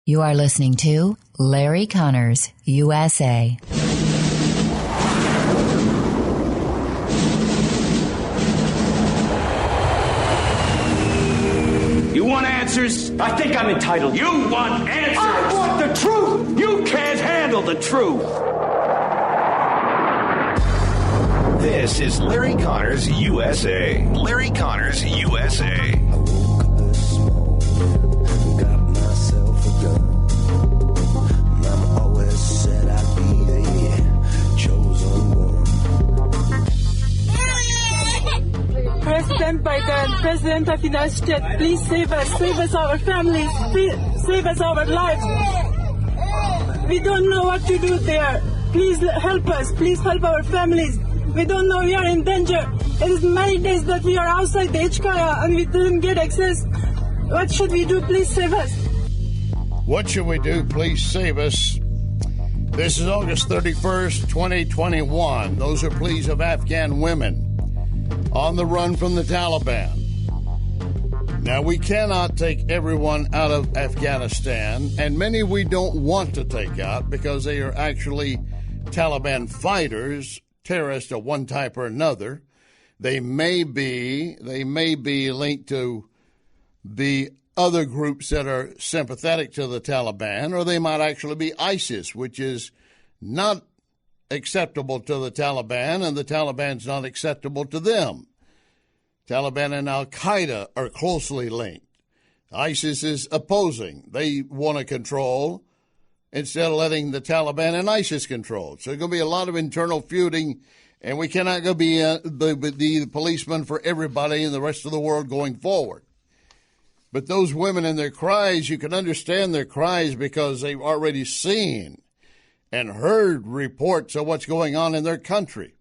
You are listening to Larry Conners, USA. You want answers? I think I'm entitled. You want answers? I want the truth! You can't handle the truth. This is Larry Conners USA. Larry Conners USA. President Biden, President of the United States, please save us our families, please save us our lives. We don't know what to do there. Please help us, please help our families. We don't know, we are in danger. It is many days that we are outside the Ichkaya and we didn't get access. What should we do? Please save us. What should we do? Please save us. This is August 31st, 2021. Those are pleas of Afghan women on the run from the Taliban. Now, we cannot take everyone out of Afghanistan, and many we don't want to take out because they are actually Taliban fighters, terrorists of one type or another. They may be linked to the other groups that are sympathetic to the Taliban, or they might actually be ISIS, which is not acceptable to the Taliban, and the Taliban's not acceptable to them. Taliban and Al-Qaeda are closely linked. ISIS is opposing. They want to control instead of letting the Taliban and ISIS control. So there's going to be a lot of internal feuding, and we cannot go be the policeman for everybody in the rest of the world going forward. But those women and their cries, you can understand their cries because they've already seen and heard reports of what's going on in their country.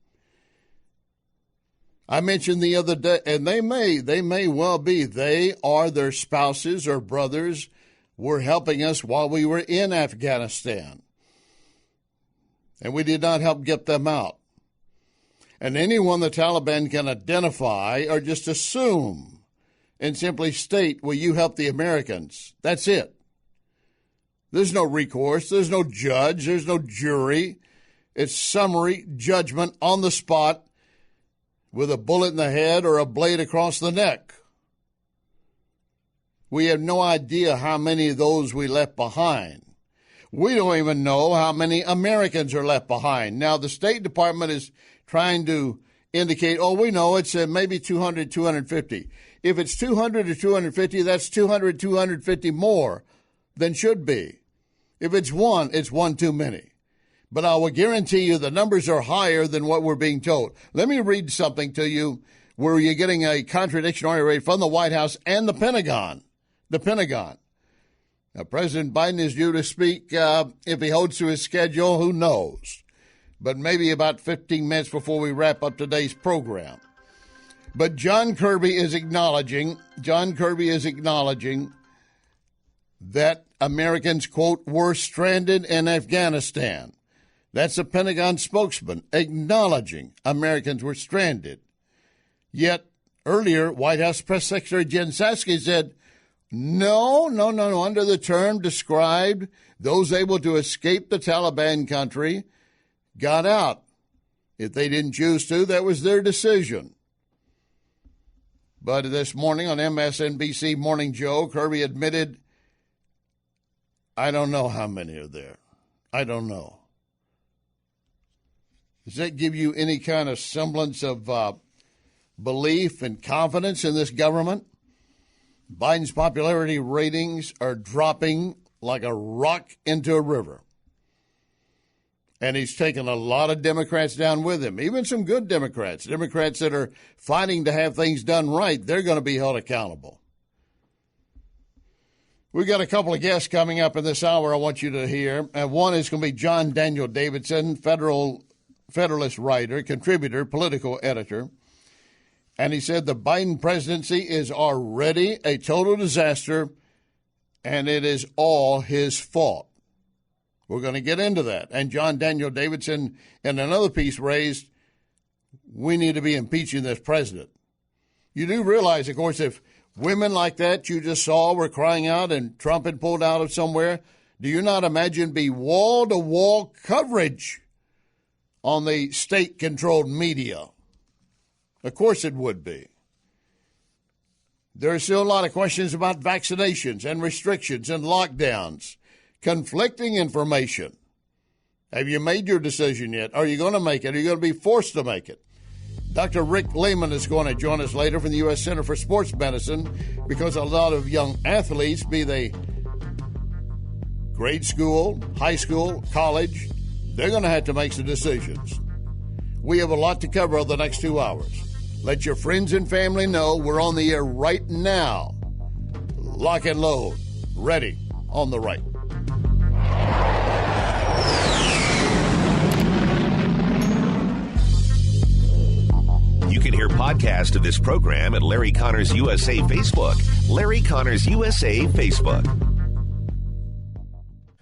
I mentioned the other day, and they may well be, they or their spouses or brothers were helping us while we were in Afghanistan. And we did not help get them out. And anyone the Taliban can identify or just assume and simply state, well, you help the Americans. That's it. There's no recourse. There's no judge. There's no jury. It's summary judgment on the spot with a bullet in the head or a blade across the neck. We have no idea how many of those we left behind. We don't even know how many Americans are left behind. Now, the State Department is trying to indicate, we know it's maybe 200, 250. If it's 200 or 250, that's 200, 250 more than should be. If it's one too many. But I will guarantee you the numbers are higher than what we're being told. Let me read something to you where you're getting a contradiction already from the White House and the Pentagon. The Pentagon. Now, President Biden is due to speak, if he holds to his schedule, who knows? But maybe about 15 minutes before we wrap up today's program. But John Kirby is acknowledging that Americans, quote, were stranded in Afghanistan. That's a Pentagon spokesman acknowledging Americans were stranded. Yet earlier, White House Press Secretary Jen Psaki said, no, under the term described, those able to escape the Taliban country got out. If they didn't choose to, that was their decision. But this morning on MSNBC Morning Joe, Kirby admitted, I don't know how many are there. I don't know. Does that give you any kind of semblance of belief and confidence in this government? Biden's popularity ratings are dropping like a rock into a river. And he's taken a lot of Democrats down with him, even some good Democrats that are fighting to have things done right. They're going to be held accountable. We've got a couple of guests coming up in this hour I want you to hear. One is going to be John Daniel Davidson, Federalist writer, contributor, political editor. And he said the Biden presidency is already a total disaster, and it is all his fault. We're going to get into that. And John Daniel Davidson, in another piece, raised, we need to be impeaching this president. You do realize, of course, if women like that you just saw were crying out and Trump had pulled out of somewhere, do you not imagine be wall-to-wall coverage on the state-controlled media? Of course it would be. There are still a lot of questions about vaccinations and restrictions and lockdowns, conflicting information. Have you made your decision yet? Are you going to make it? Are you going to be forced to make it? Dr. Rick Lehman is going to join us later from the U.S. Center for Sports Medicine because a lot of young athletes, be they grade school, high school, college, they're going to have to make some decisions. We have a lot to cover over the next 2 hours. Let your friends and family know we're on the air right now. Lock and load. Ready on the right. You can hear podcasts of this program at Larry Connors USA Facebook. Larry Connors USA Facebook.